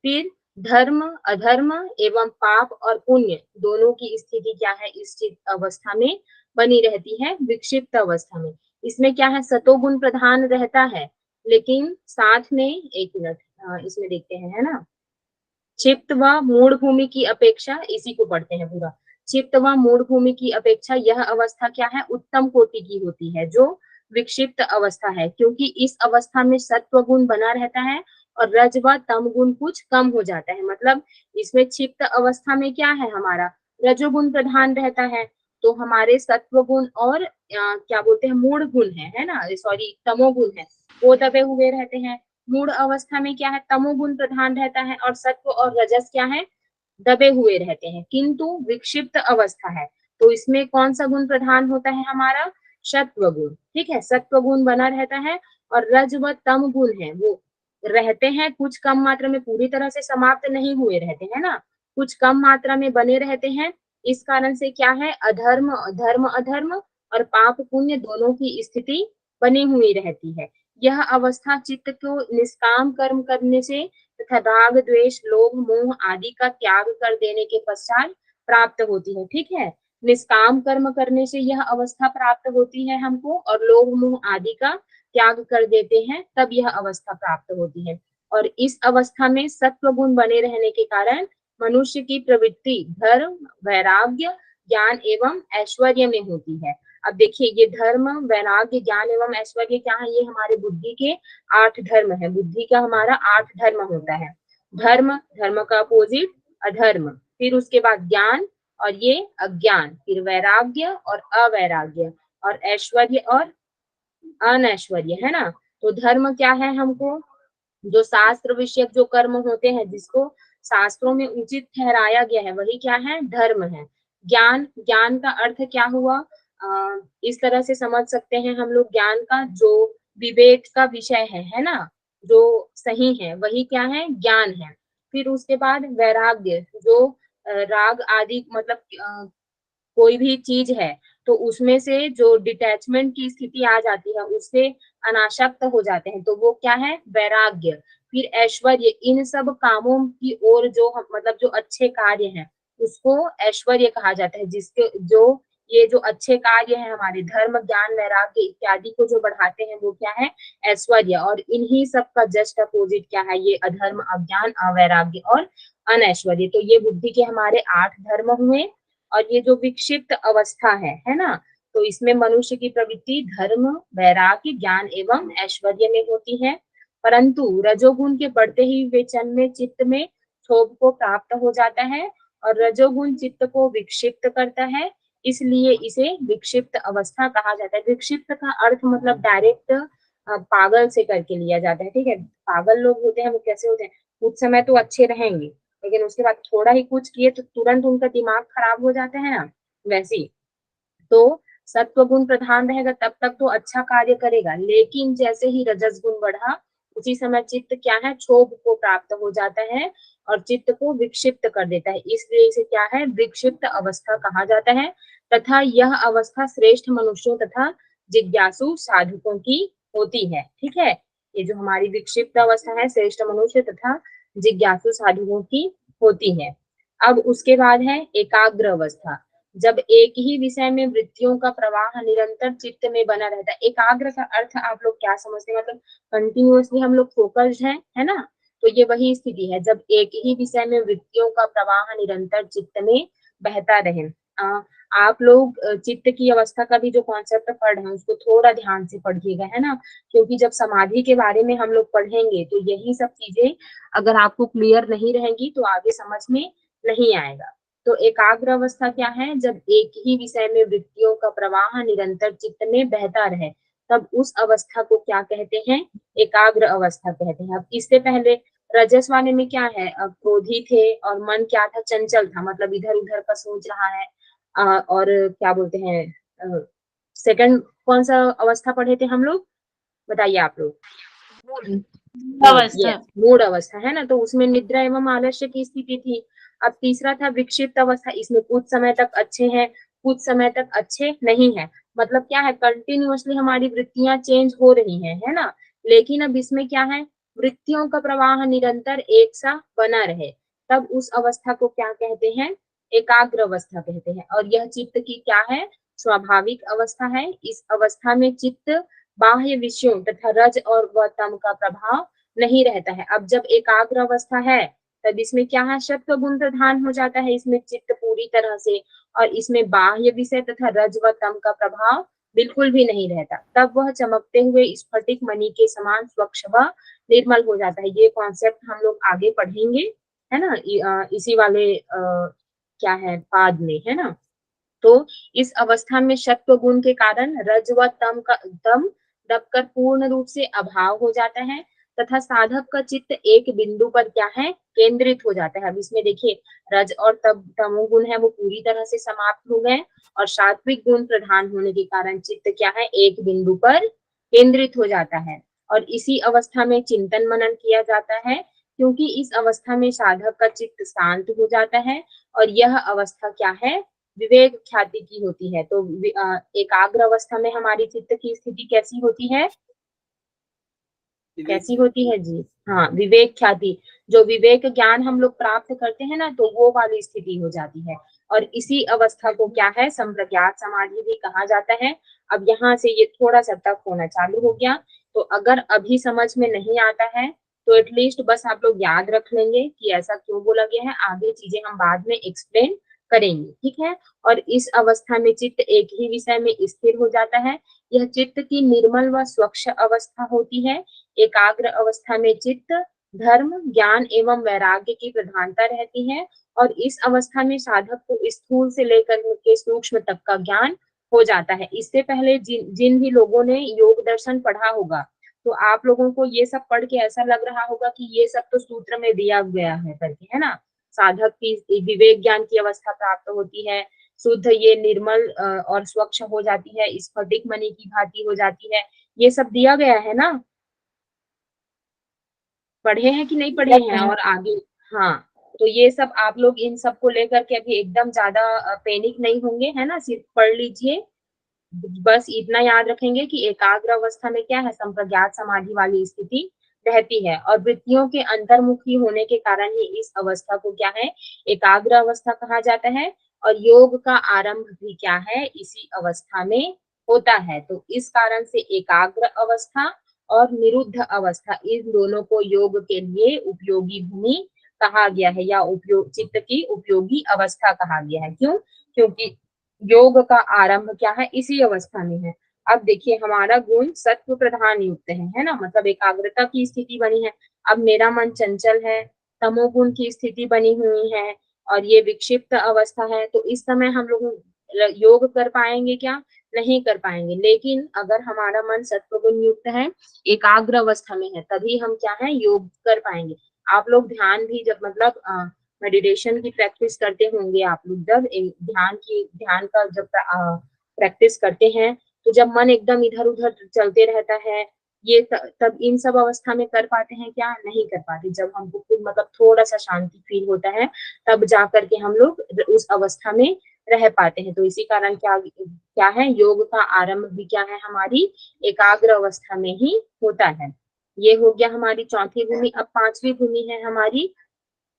फिर धर्म, अधर्म एवं पाप और पुण्य दोनों की स्थिति क्या है, इस चित्त अवस्था में बनी रहती है, विक्षिप्त अवस्था में। इसमें क्या है, सतोगुण प्रधान रहता है, लेकिन साथ में, एक मिनट इसमें देखते हैं, है ना। चित्त व मूढ़ भूमि की अपेक्षा, इसी को पढ़ते हैं पूरा। चित्त व मूढ़ भूमि की अपेक्षा यह अवस्था क्या है, उत्तम कोटि की होती है, जो विक्षिप्त अवस्था है, क्योंकि इस अवस्था में सत्व गुण बना रहता है और रज व तम गुण कुछ कम हो जाता है। मतलब इसमें चित्त अवस्था में क्या है, हमारा रजोगुण प्रधान रहता है, तो हमारे सत्व गुण और क्या बोलते हैं, मूढ़ गुण है ना, सॉरी तमोगुण है, वो दबे हुए रहते हैं। मूढ़ अवस्था में क्या है, तमोगुण प्रधान रहता है और सत्व और रजस क्या है, दबे हुए रहते हैं। किंतु विक्षिप्त अवस्था है, तो इसमें कौन सा गुण प्रधान होता है, हमारा सत्व गुण। ठीक है, सत्व गुण बना रहता है और रज व तम गुण है, वो रहते हैं कुछ कम मात्रा में, पूरी तरह से समाप्त नहीं हुए रहते हैं ना, कुछ कम मात्रा में बने रहते हैं। इस कारण से क्या है, अधर्म, धर्म, अधर्म और पाप पुण्य दोनों की स्थिति बनी हुई रहती है। यह अवस्था चित्त को निष्काम कर्म करने से तथा राग, द्वेष, लोभ, मोह आदि का त्याग कर देने के पश्चात प्राप्त होती है। ठीक है, निष्काम कर्म करने से यह अवस्था प्राप्त होती है हमको, और लोभ, मोह आदि का त्याग कर देते हैं, तब यह अवस्था प्राप्त होती है। और इस अवस्था में सत्व गुण बने रहने के कारण मनुष्य की प्रवृत्ति धर्म, वैराग्य, ज्ञान एवं ऐश्वर्य में होती है। अब देखिए, ये धर्म, वैराग्य, ज्ञान एवं ऐश्वर्य क्या है, ये हमारे बुद्धि के 8 धर्म है। बुद्धि का हमारा 8 धर्म होता है। धर्म, धर्म का अपोजिट अधर्म, फिर उसके बाद ज्ञान और ये अज्ञान, फिर वैराग्य और अवैराग्य, और ऐश्वर्य और अनैश्वर्य, है ना। तो धर्म क्या है, हमको जो शास्त्र विषयक जो कर्म होते हैं, जिसको शास्त्रों में उचित ठहराया गया है, वही क्या है, धर्म है। ज्ञान, ज्ञान का अर्थ क्या हुआ, इस तरह से समझ सकते हैं हम लोग, ज्ञान का जो विवेक का विषय है ना, जो सही है, वही क्या है, ज्ञान है। फिर उसके बाद वैराग्य, जो राग आदि, मतलब कोई भी चीज है तो उसमें से जो डिटैचमेंट की स्थिति आ जाती है, उससे अनासक्त हो जाते हैं, तो वो क्या है, वैराग्य। फिर ऐश्वर्य, इन सब कामों की ओर जो मतलब जो अच्छे कार्य हैं, उसको ऐश्वर्य कहा जाता है, जिसके जो ये जो अच्छे कार्य है हमारे धर्म, ज्ञान, वैराग्य इत्यादि को जो बढ़ाते हैं, वो क्या है, ऐश्वर्य। और इन्हीं सब का जस्ट अपोजिट क्या है, ये अधर्म, अज्ञान, अवैराग्य और अनैश्वर्य। तो ये बुद्धि के हमारे 8 धर्म हुए। और ये जो विक्षिप्त अवस्था है ना, तो इसमें मनुष्य की प्रवृत्ति धर्म, वैराग्य, ज्ञान एवं ऐश्वर्य में होती है। परंतु रजोगुण के बढ़ते ही विवेचन में चित्त में क्षोभ को प्राप्त हो जाता है और रजोगुण चित्त को विक्षिप्त करता है, इसलिए इसे विक्षिप्त अवस्था कहा जाता है। विक्षिप्त का अर्थ मतलब डायरेक्ट पागल से करके लिया जाता है। ठीक है, पागल लोग होते हैं वो कैसे होते हैं, कुछ समय तो अच्छे रहेंगे, लेकिन उसके बाद थोड़ा ही कुछ किए तो तुरंत उनका दिमाग खराब हो जाता है ना, वैसे। तो सत्व गुण प्रधान रहेगा तब तक तो अच्छा कार्य करेगा, लेकिन जैसे ही रजस गुण बढ़ा, उसी समय चित्त क्या है, क्षोभ को प्राप्त हो जाता है और चित्त को विक्षिप्त कर देता है, इसलिए इसे क्या है, विक्षिप्त अवस्था कहा जाता है। तथा यह अवस्था श्रेष्ठ मनुष्यों तथा जिज्ञासु साधकों की होती है। ठीक है, ये जो हमारी विक्षिप्त अवस्था है, श्रेष्ठ मनुष्य तथा जिज्ञासु साधुओं की होती है। अब उसके बाद है एकाग्र अवस्था, जब एक ही विषय में वृत्तियों का प्रवाह निरंतर चित्त में बना रहता है। एकाग्र का अर्थ आप लोग क्या समझते हैं, मतलब कंटिन्यूअसली हम लोग फोकस्ड हैं, है ना, तो ये वही स्थिति है जब एक ही विषय में वृत्तियों का प्रवाह निरंतर चित्त में बहता रहे। आप लोग चित्त की अवस्था का भी जो कॉन्सेप्ट पढ़ रहे हैं उसको थोड़ा ध्यान से पढ़िएगा, है ना, क्योंकि जब समाधि के बारे में हम लोग पढ़ेंगे तो यही सब चीजें अगर आपको क्लियर नहीं रहेंगी तो आगे समझ में नहीं आएगा। तो एकाग्र अवस्था क्या है, जब एक ही विषय में वृत्तियों का प्रवाह निरंतर चित्त में बहता रहे, तब उस अवस्था को क्या कहते हैं, एकाग्र अवस्था कहते हैं। अब इससे पहले रजस वाले में क्या है, क्रोधी थे और मन क्या था, चंचल था, मतलब इधर उधर का सोच रहा है। और क्या बोलते हैं, सेकंड कौन सा अवस्था पढ़े थे हम लोग, बताइए आप लोग। अवस्था। मूड अवस्था, है ना, तो उसमें निद्रा एवं आलस्य की स्थिति थी। अब तीसरा था विक्षिप्त अवस्था, इसमें कुछ समय तक अच्छे हैं, कुछ समय तक अच्छे नहीं है, मतलब क्या है, कंटिन्यूअसली हमारी वृत्तियां चेंज हो रही हैं, है ना, लेकिन अब इसमें क्या है, वृत्तियों का प्रवाह निरंतर एक सा बना रहे, तब उस अवस्था को क्या कहते हैं, एकाग्र अवस्था कहते हैं। और यह चित्त की क्या है, स्वाभाविक अवस्था है। इस अवस्था में चित्त बाह्य विषयों तथा रज और व तम का प्रभाव नहीं रहता है। अब जब एकाग्र अवस्था है तब इसमें क्या है, सत्व गुण प्रधान हो जाता है इसमें चित्त पूरी तरह से, और इसमें बाह्य विषय तथा रज व तम का प्रभाव बिल्कुल भी नहीं रहता, तब वह चमकते हुए स्फटिक मणि के समान स्वच्छ व निर्मल हो जाता है। ये कॉन्सेप्ट हम लोग आगे पढ़ेंगे, है ना, इसी वाले क्या है पाद में, है ना। तो इस अवस्था में सत्व गुण के कारण रज व तम दबकर पूर्ण रूप से अभाव हो जाता है तथा साधक का चित्त एक बिंदु पर क्या है, केंद्रित हो जाता है। अब इसमें देखिए रज और तमोगुण है वो पूरी तरह से समाप्त हो गए और सात्विक गुण प्रधान होने के कारण चित्त क्या है, एक बिंदु पर केंद्रित हो जाता है। और इसी अवस्था में चिंतन मनन किया जाता है, क्योंकि इस अवस्था में साधक का चित्त शांत हो जाता है और यह अवस्था क्या है, विवेक ख्याति की होती है। तो एकाग्र अवस्था में हमारी चित्त की स्थिति कैसी होती है, कैसी होती है जी, हाँ, विवेक ख्याति, जो विवेक ज्ञान हम लोग प्राप्त करते हैं ना, तो वो वाली स्थिति हो जाती है। और इसी अवस्था को क्या है, संप्रज्ञात समाधि भी कहा जाता है। अब यहाँ से ये थोड़ा सा टफ होना चालू हो गया, तो अगर अभी समझ में नहीं आता है तो एटलीस्ट बस आप लोग याद रख लेंगे कि ऐसा क्यों बोला गया है, आगे चीजें हम बाद में एक्सप्लेन करेंगे, ठीक है। और इस अवस्था में चित्त एक ही विषय में स्थिर हो जाता है, यह चित्त की निर्मल व स्वच्छ अवस्था होती है। एकाग्र अवस्था में चित्त धर्म ज्ञान एवं वैराग्य की प्रधानता रहती है और इस अवस्था में साधक को स्थूल से लेकर के सूक्ष्म तक का ज्ञान हो जाता है। इससे पहले जिन भी लोगों ने योग दर्शन पढ़ा होगा तो आप लोगों को ये सब पढ़ के ऐसा लग रहा होगा कि ये सब तो सूत्र में दिया गया है करके, है ना, साधक की विवेक ज्ञान की अवस्था प्राप्त होती है, शुद्ध ये निर्मल और स्वच्छ हो जाती है, स्फटिक मणि की भांति हो जाती है, ये सब दिया गया है ना, पढ़े हैं कि नहीं पढ़े हैं, और आगे, हाँ, तो ये सब आप लोग इन सब को लेकर के अभी एकदम ज्यादा पैनिक नहीं होंगे, है ना, सिर्फ पढ़ लीजिए, बस इतना याद रखेंगे कि एकाग्र अवस्था में क्या है, संप्रज्ञात समाधि वाली स्थिति रहती है और वृत्तियों के अंतर्मुखी होने के कारण ही इस अवस्था को क्या है, एकाग्र अवस्था कहा जाता है। और योग का आरंभ भी क्या है, इसी अवस्था में होता है। तो इस कारण से एकाग्र अवस्था और निरुद्ध अवस्था, इन दोनों को योग के लिए उपयोगी भूमि कहा गया है, या उपयोग चित्त की उपयोगी अवस्था कहा गया है। क्यों, क्योंकि योग का आरंभ क्या है, इसी अवस्था में है। अब देखिए हमारा गुण सत्व प्रधान युक्त है ना, मतलब एकाग्रता की स्थिति बनी है। अब मेरा मन चंचल है, तमोगुण की स्थिति बनी हुई है और ये विक्षिप्त अवस्था है, तो इस समय हम लोग योग कर पाएंगे क्या, नहीं कर पाएंगे। लेकिन अगर हमारा मन सत्व गुण युक्त है, एकाग्र अवस्था में है, तभी हम क्या है, योग कर पाएंगे। आप लोग ध्यान भी जब मतलब मेडिटेशन की प्रैक्टिस करते होंगे, आप लोग जब ध्यान का जब प्रैक्टिस करते हैं तो जब मन एकदम इधर उधर चलते रहता है, ये तब इन सब अवस्था में कर पाते हैं क्या, नहीं कर पाते। जब हमको खुद मतलब थोड़ा सा शांति फील होता है तब जा करके हम लोग उस अवस्था में रह पाते हैं। तो इसी कारण क्या क्या है, योग का आरंभ भी क्या है, हमारी एकाग्र अवस्था में ही होता है। ये हो गया हमारी चौथी भूमि। अब पांचवी भूमि है हमारी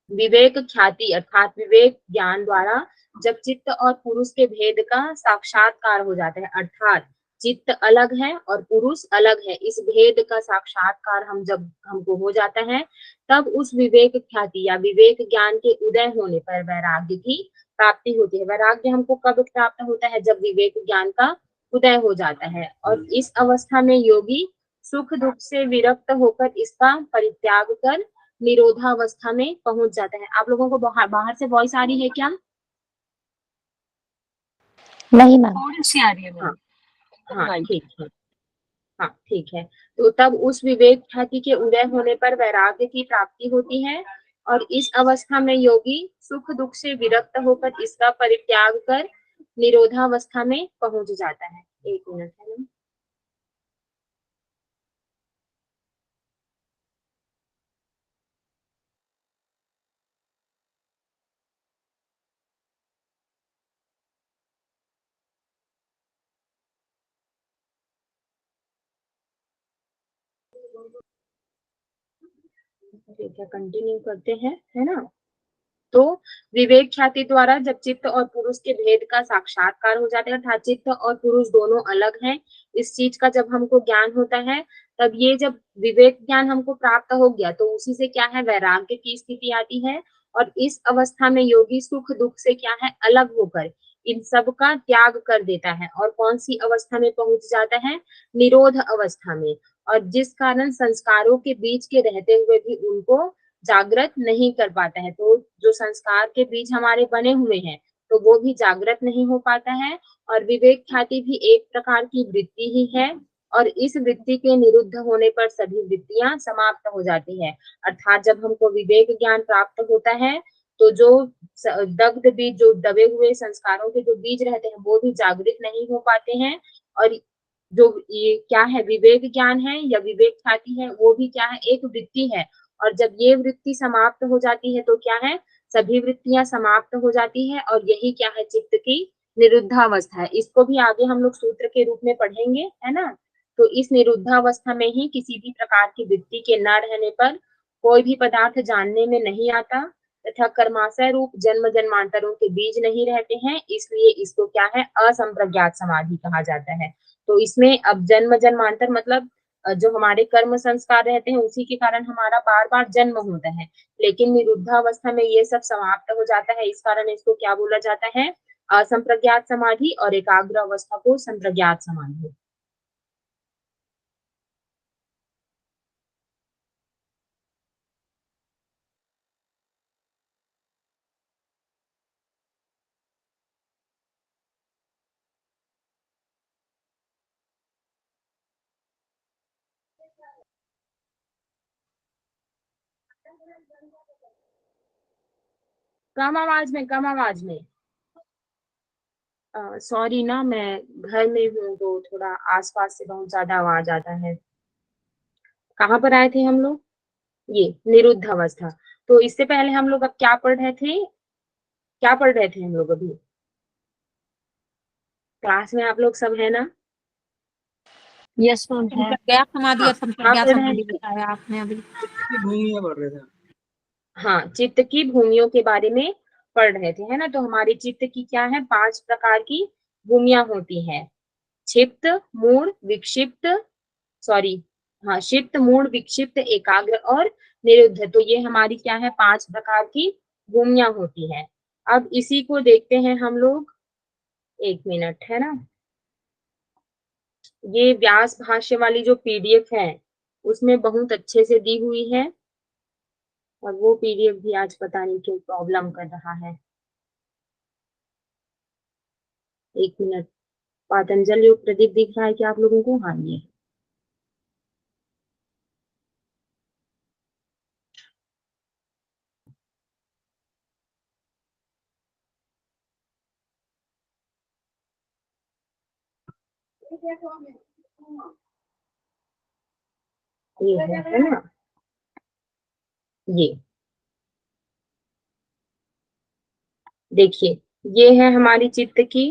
विवेक ख्याति अर्थात विवेक ज्ञान द्वारा जब चित्त और पुरुष के भेद का साक्षात्कार हो जाता है, अर्थात चित्त अलग है और पुरुष अलग है, इस भेद का साक्षात्कार हमको हो जाता है, तब उस विवेक ख्याति या विवेक ज्ञान के उदय होने पर वैराग्य की प्राप्ति होती है। वैराग्य हमको कब प्राप्त होता है? जब विवेक ज्ञान का उदय हो जाता है, और इस अवस्था में योगी सुख दुख से विरक्त होकर इसका परित्याग कर निरोधावस्था में पहुंच जाता है। आप लोगों को बाहर से वॉइस आ रही है क्या? नहीं मैम। थोड़ी सी आ रही है मैम। हाँ ठीक है, हाँ ठीक है। तो तब उस विवेक ख्याति के उदय होने पर वैराग्य की प्राप्ति होती है, और इस अवस्था में योगी सुख दुख से विरक्त होकर इसका परित्याग कर निरोधावस्था में पहुंच जाता है। एक मिनट है ना। ठीक है, कंटिन्यू करते हैं, है ना। तो विवेक ख्याति द्वारा जब चित्त और पुरुष के भेद का साक्षात्कार हो जाता है, अर्थात चित्त और पुरुष दोनों अलग हैं, इस चीज का जब हमको ज्ञान होता है, तब ये जब विवेक ज्ञान हमको प्राप्त हो गया तो उसी से क्या है, वैराग्य की स्थिति आती है, और इस अवस्था में योगी सुख दुख से क्या है, अलग होकर इन सब का त्याग कर देता है, और कौन सी अवस्था में पहुंच जाता है, निरोध अवस्था में। और जिस कारण संस्कारों के बीच के रहते हुए भी उनको जागृत नहीं कर पाता है, तो जो संस्कार के बीज हमारे बने हुए हैं तो वो भी जागृत नहीं हो पाता है। और विवेक ख्याति भी एक प्रकार की वृत्ति ही है, और इस वृत्ति के निरुद्ध होने पर सभी वृत्तियां समाप्त हो जाती है। अर्थात जब हमको विवेक ज्ञान प्राप्त होता है तो जो दग्ध बीज, जो दबे हुए संस्कारों के जो बीज रहते हैं वो भी जागृत नहीं हो पाते हैं, और जो ये क्या है, विवेक ज्ञान है या विवेक ख्याति है, वो भी क्या है, एक वृत्ति है। और जब ये वृत्ति समाप्त हो जाती है तो क्या है, सभी वृत्तियां समाप्त हो जाती है, और यही क्या है, चित्त की निरुद्धावस्था है। इसको भी आगे हम लोग सूत्र के रूप में पढ़ेंगे, है ना। तो इस निरुद्धावस्था में ही किसी भी प्रकार की वृत्ति के न रहने पर कोई भी पदार्थ जानने में नहीं आता, तथा कर्माशय रूप जन्म जन्मांतरों के बीज नहीं रहते हैं, इसलिए इसको क्या है, असंप्रज्ञात समाधि कहा जाता है। तो इसमें अब जन्म जन्मांतर मतलब जो हमारे कर्म संस्कार रहते हैं उसी के कारण हमारा बार बार जन्म होता है, लेकिन निरुद्धावस्था में ये सब समाप्त हो जाता है, इस कारण इसको क्या बोला जाता है, असंप्रज्ञात समाधि, और एकाग्र अवस्था को संप्रज्ञात समाधि। कम आवाज में, कम आवाज में। सॉरी ना, मैं घर में हूँ तो थोड़ा आसपास से बहुत ज्यादा आवाज आता है। कहाँ पर आए थे हम लोग? ये निरुद्ध अवस्था। तो इससे पहले हम लोग अब क्या पढ़ रहे थे, क्या पढ़ रहे थे हम लोग अभी क्लास में? आप लोग सब है ना? यस मैम है। क्या समाधि और संप्रज्ञात हाँ, समाधि बताया आपने अभी। भूमियां बढ़ रहे थे। हाँ, चित्त की भूमियों के बारे में पढ़ रहे थे, है ना। तो हमारी चित्त की क्या है, 5 प्रकार की भूमियां होती है, क्षिप्त, मूढ़, विक्षिप्त, सॉरी हाँ, क्षिप्त, मूढ़, विक्षिप्त, एकाग्र और निरुद्ध। तो ये हमारी क्या है, 5 प्रकार की भूमियां होती है। अब इसी को देखते हैं हम लोग, एक मिनट, है ना। ये व्यास भाष्य वाली जो पीडीएफ है उसमें बहुत अच्छे से दी हुई है, और वो पीडीएफ भी आज पता नहीं क्यों प्रॉब्लम कर रहा है। एक मिनट, पातंजल योग प्रदीप दिख रहा है क्या आप लोगों को? हाँ, ये है ना, ये देखिए, ये है हमारी चित्त की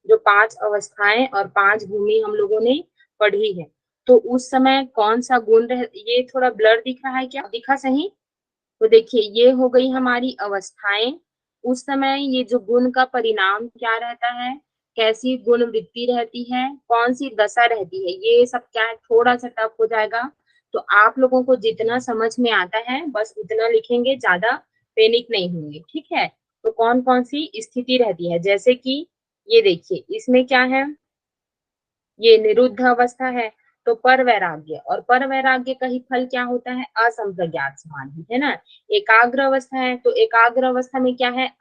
जो 5 अवस्थाएं और 5 भूमि हम लोगों ने पढ़ी है। तो उस समय कौन सा गुण ये थोड़ा ब्लर दिख रहा है क्या, दिखा सही? तो देखिए ये हो गई हमारी अवस्थाएं। उस समय ये जो गुण का परिणाम क्या रहता है, कैसी गुण वृत्ति रहती है, कौन सी दशा रहती है, ये सब क्या है थोड़ा सा टफ हो जाएगा। तो आप लोगों को जितना समझ में आता है बस उतना लिखेंगे, ज्यादा पैनिक नहीं होंगे, ठीक है। तो कौन कौन सी स्थिति रहती है, जैसे कि ये देखिए इसमें क्या है, ये निरुद्ध अवस्था है तो पर वैराग्य, और पर वैराग्य का ही फल क्या होता है, असंप्रज्ञात समाधि, है ना। एकाग्र अवस्था है तो एकाग्र अवस्था में क्या है,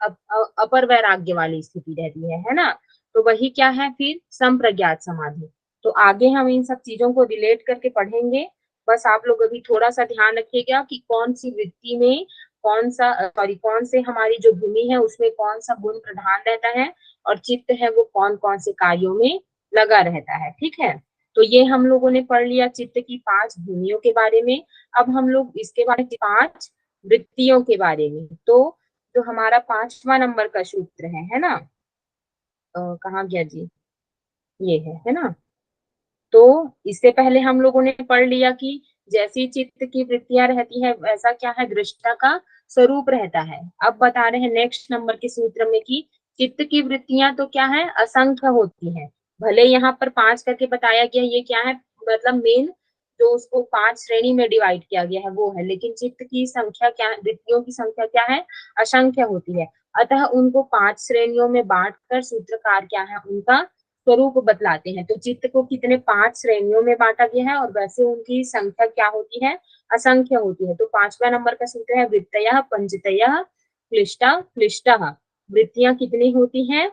अपर वैराग्य वाली स्थिति रहती है ना। तो वही क्या है फिर संप्रज्ञात समाधि। तो आगे हम इन सब चीजों को रिलेट करके पढ़ेंगे। बस आप लोग अभी थोड़ा सा ध्यान रखिएगा कि कौन सी वृत्ति में कौन से हमारी जो भूमि है उसमें कौन सा गुण प्रधान रहता है, और चित्त है वो कौन कौन से कार्यों में लगा रहता है, ठीक है। तो ये हम लोगों ने पढ़ लिया चित्त की 5 भूमियों के बारे में। अब हम लोग इसके बारे में 5 वृत्तियों के बारे में। तो जो हमारा 5वां नंबर का सूत्र है ना, कहाँ गया जी, ये है ना। तो इससे पहले हम लोगों ने पढ़ लिया कि जैसी चित्त की वृत्तियां रहती है वैसा क्या है, दृष्टा का स्वरूप रहता है। अब बता रहे हैं नेक्स्ट नंबर के सूत्र में कि चित्त की वृत्तियां तो क्या है, असंख्य होती हैं। भले यहाँ पर 5 करके बताया गया, ये क्या है मतलब मेन जो उसको 5 श्रेणी में डिवाइड किया गया है वो है, लेकिन चित्त की संख्या क्या है, वृत्तियों की संख्या क्या है, असंख्य होती है। अतः उनको 5 श्रेणियों में बांटकर सूत्रकार क्या है उनका स्वरूप बतलाते हैं। तो चित्त को कितने 5 श्रेणियों में बांटा गया है, और वैसे उनकी संख्या क्या होती है, असंख्य होती है। तो 5वां नंबर का सूत्र है वृत्तयः पंचतयः क्लिष्टा क्लिष्टः। वृत्तियां कितनी होती हैं,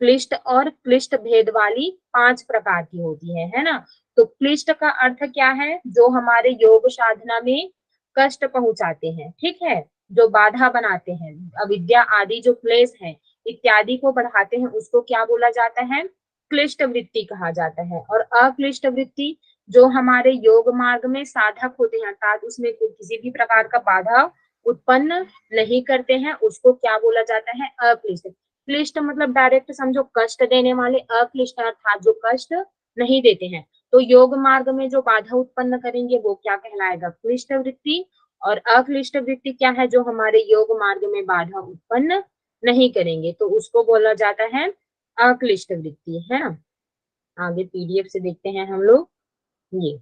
क्लिष्ट और क्लिष्ट भेद वाली 5 प्रकार की होती है ना। तो क्लिष्ट का अर्थ क्या है, जो हमारे योग साधना में कष्ट पहुंचाते हैं, ठीक है, जो बाधा बनाते हैं, अविद्या आदि जो क्लेश है इत्यादि को बढ़ाते हैं, उसको क्या बोला जाता है, क्लिष्ट वृत्ति कहा जाता है। और अक्लिष्ट वृत्ति जो हमारे योग मार्ग में साधक होते हैं, अर्थात उसमें किसी भी प्रकार का बाधा उत्पन्न नहीं करते हैं, उसको क्या बोला जाता है, अक्लिष्ट। क्लिष्ट मतलब डायरेक्ट समझो कष्ट देने वाले, अक्लिष्ट अर्थात जो कष्ट नहीं देते हैं। तो योग मार्ग में जो बाधा उत्पन्न करेंगे वो क्या कहलाएगा, क्लिष्ट वृत्ति। और अक्लिष्ट वृत्ति क्या है, जो हमारे योग मार्ग में बाधा उत्पन्न नहीं करेंगे, तो उसको बोला जाता है अक्लिष्ट वृत्ति, है ना। आगे पीडीएफ से देखते हैं हम लोग ये।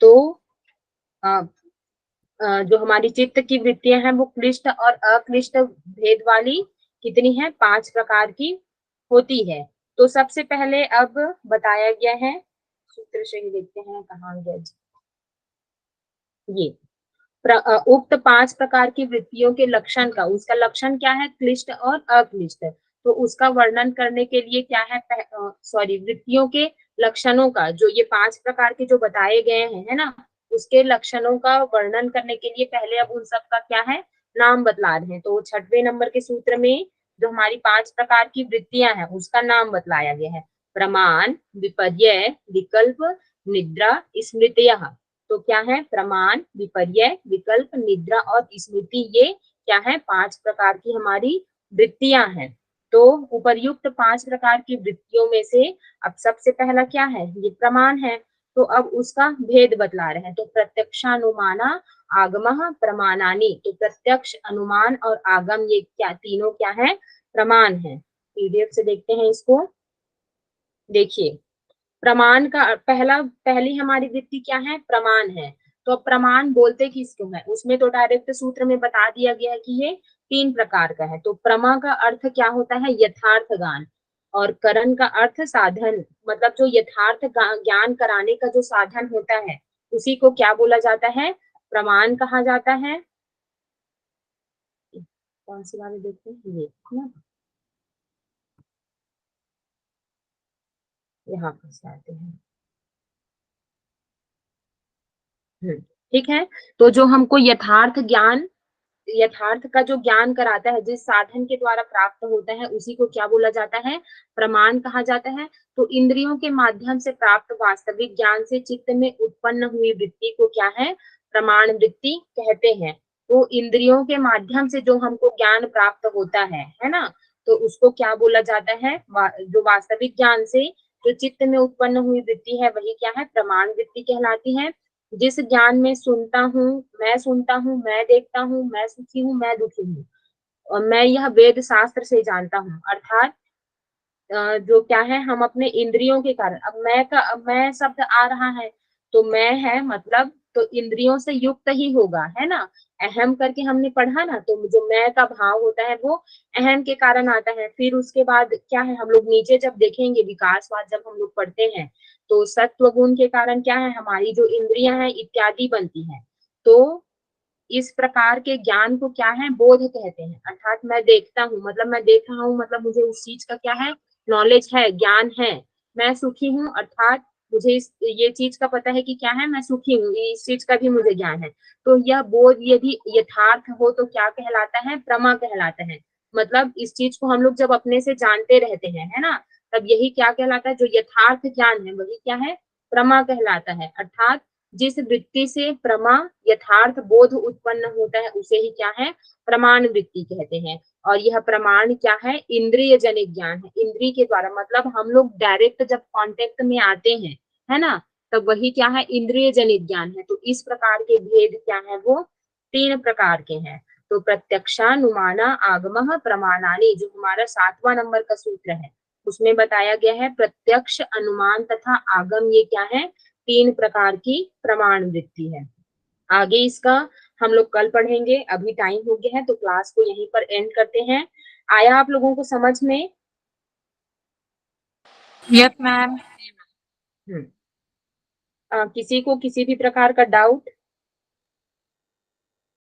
तो जो हमारी चित्त की वृत्तियां हैं वो क्लिष्ट और अक्लिष्ट भेद वाली कितनी है, 5 प्रकार की होती है। तो सबसे पहले अब बताया गया है, सूत्र से ही देखते हैं कहाँ गया ये उक्त 5 प्रकार की वृत्तियों के लक्षण का, उसका लक्षण क्या है, क्लिष्ट और अक्लिष्ट। तो उसका वर्णन करने के लिए क्या है, वृत्तियों के लक्षणों का, जो ये 5 प्रकार के जो बताए गए हैं, है ना, उसके लक्षणों का वर्णन करने के लिए पहले अब उन सब का क्या है, नाम बतला रहे हैं। तो 6वें नंबर के सूत्र में जो हमारी 5 प्रकार की वृत्तियां हैं उसका नाम बतलाया गया है, प्रमाण, विपर्य, विकल्प, निद्रा, स्मृतियः। तो क्या है, प्रमाण, विपर्य, विकल्प, निद्रा और स्मृति, ये क्या है 5 प्रकार की हमारी वृत्तियां हैं। तो उपर्युक्त 5 प्रकार की वृत्तियों में से अब सबसे पहला क्या है, ये प्रमाण है। तो अब उसका भेद बतला रहे हैं। तो प्रत्यक्षानुमाना आगमः प्रमाणानि। तो प्रत्यक्ष, अनुमान और आगम ये क्या तीनों क्या है, प्रमाण है। पीडीएफ से देखते हैं इसको। देखिए प्रमाण का पहली हमारी वृत्ति क्या है, प्रमाण है। तो प्रमाण बोलते किसको है, उसमें तो डायरेक्ट सूत्र में बता दिया गया है कि ये 3 प्रकार का है। तो प्रमा का अर्थ क्या होता है, यथार्थ ज्ञान, और करण का अर्थ साधन, मतलब जो यथार्थ ज्ञान कराने का जो साधन होता है उसी को क्या बोला जाता है, प्रमाण कहा जाता है। कौन सी वाली देखते हैं, ये ना, यहाँ पर से आते हैं, ठीक है। तो जो हमको यथार्थ का जो ज्ञान कराता है, जिस साधन के द्वारा प्राप्त होता है उसी को क्या बोला जाता है, प्रमाण कहा जाता है। तो इंद्रियों के माध्यम से प्राप्त वास्तविक ज्ञान से चित्त में उत्पन्न हुई वृत्ति को क्या है, प्रमाण वृत्ति कहते हैं। तो इंद्रियों के माध्यम से जो हमको ज्ञान प्राप्त होता है ना, तो उसको क्या बोला जाता है, जो वास्तविक ज्ञान से जो चित्त में उत्पन्न हुई वृत्ति है वही क्या है, प्रमाण वृत्ति कहलाती है। जिस ज्ञान में सुनता हूँ, मैं देखता हूँ, मैं सुखी हूँ, मैं दुखी हूँ, और मैं यह वेद शास्त्र से जानता हूँ, अर्थात जो क्या है, हम अपने इंद्रियों के कारण, अब मैं शब्द आ रहा है तो मैं है मतलब तो इंद्रियों से युक्त ही होगा, है ना। अहम करके हमने पढ़ा ना, तो जो मैं का भाव होता है वो अहम के कारण आता है। फिर उसके बाद क्या है, हम लोग नीचे जब देखेंगे विकासवाद जब हम लोग पढ़ते हैं तो सत्व गुण के कारण क्या है, हमारी जो इंद्रियां हैं इत्यादि बनती हैं। तो इस प्रकार के ज्ञान को क्या है, बोध कहते हैं। अर्थात मैं देखता हूँ मतलब मैं देख रहा हूँ मतलब मुझे उस चीज का क्या है, नॉलेज है, ज्ञान है। मैं सुखी हूँ अर्थात मुझे ये चीज का पता है कि क्या है, मैं सुखी हूँ, इस चीज का भी मुझे ज्ञान है। तो यह बोध यदि यथार्थ हो तो क्या कहलाता है, प्रमा कहलाता है। मतलब इस चीज को हम लोग जब अपने से जानते रहते हैं, है ना, तब यही क्या कहलाता है, जो यथार्थ ज्ञान है वही क्या है, प्रमा कहलाता है। अर्थात जिस वृत्ति से प्रमा यथार्थ बोध उत्पन्न होता है उसे ही क्या है, प्रमाण वृत्ति कहते हैं। और यह प्रमाण क्या है, इंद्रिय जनित ज्ञान है, इंद्रिय के द्वारा, मतलब हम लोग डायरेक्ट जब कांटेक्ट में आते हैं, है ना, तब वही क्या है, इंद्रिय जनित ज्ञान है। तो इस प्रकार के भेद क्या है, वो 3 प्रकार के हैं। तो प्रत्यक्षानुमाना आगमः प्रमाणानि, जो हमारा 7वां नंबर का सूत्र है उसमें बताया गया है प्रत्यक्ष, अनुमान तथा आगम, ये क्या है, 3 प्रकार की प्रमाण वृत्ति है। आगे इसका हम लोग कल पढ़ेंगे, अभी टाइम हो गया है तो क्लास को यहीं पर एंड करते हैं। आया आप लोगों को समझ में? Yes ma'am. किसी को किसी भी प्रकार का डाउट?